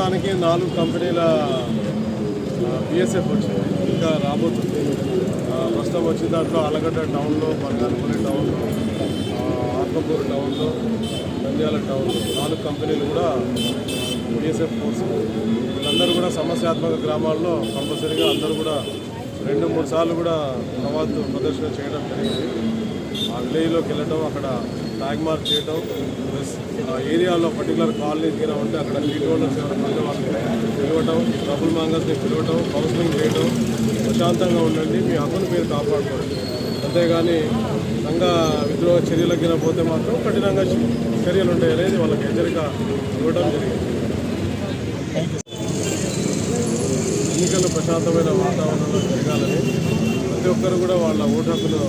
ప్రస్తుతానికి 4 కంపెనీల బిఎస్ఎఫ్ వచ్చింది, ఇంకా రాబోతుంది. ప్రస్తుతం వచ్చిన దాంట్లో ఆలగడ్డ టౌన్లో, బంగారపల్లి టౌన్లో, ఆత్మకూరు టౌన్లో, నంద్యాల టౌన్లో 4 కంపెనీలు కూడా బిఎస్ఎఫ్ ఫోర్స్. వీళ్ళందరూ కూడా సమస్యాత్మక గ్రామాల్లో కంపల్సరీగా అందరూ కూడా 2-3 సార్లు కూడా కవాతు ప్రదర్శన చేయడం జరిగింది. ఆ విలేజ్లోకి వెళ్ళడం, అక్కడ ట్యాగ్ మార్క్ చేయడం, ప్లస్ ఆ ఏరియాలో పర్టికులర్ కాలనీ తీరా ఉంటే అక్కడ లీడ్ హోల్డర్స్ ఎవరైనా వాళ్ళని పిలవటం, ట్రబుల్ మాంగర్స్ని పిలవటం, కౌన్సిలింగ్ చేయడం, ప్రశాంతంగా ఉండండి, మీ హక్కును మీరు కాపాడుకోండి, అంతేగాని సంఘ విద్రోహ చర్యలకి పోతే మాత్రం కఠినంగా చర్యలు ఉంటాయి అనేది వాళ్ళకి హెచ్చరిక ఇవ్వడం జరిగింది. ఎన్నికలు ప్రశాంతమైన వాతావరణంలో జరగాలని, ప్రతి ఒక్కరు కూడా వాళ్ళ ఓటు హక్కును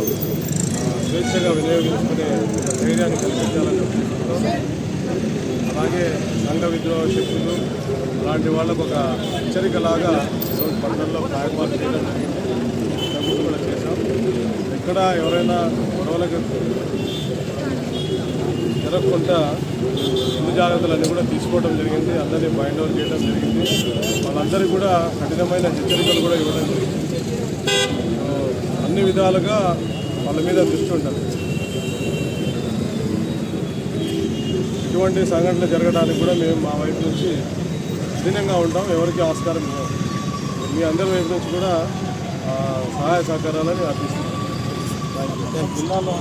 స్వేచ్ఛగా వినియోగించుకునే ధైర్యాన్ని కల్పించాలని, అలాగే సంఘ విద్రోహ శక్తులు అలాంటి వాళ్ళకు ఒక హెచ్చరికలాగా పట్టణంలో ఫ్లాగ్ మార్క్ చేయడం జరిగింది. కూడా చేశాం. ఎక్కడ ఎవరైనా గొడవలకు జరగకుండా ముందు జాగ్రత్తలన్నీ కూడా తీసుకోవడం జరిగింది. అందరినీ బైండ్ అవుట్ చేయడం జరిగింది. వాళ్ళందరికీ కూడా కఠినమైన హెచ్చరికలు కూడా ఇవ్వడం జరిగింది. అన్ని విధాలుగా వాళ్ళ మీద దృష్టి ఉంటుంది. ఇటువంటి సంఘటనలు జరగడానికి కూడా మేము మా వైపు నుంచి కఠినంగా ఉంటాం, ఎవరికి ఆస్కారం ఇవ్వం. మీ అందరి వైపు నుంచి కూడా సహాయ సహకారాలని అర్థిస్తున్నాం. జిల్లాలో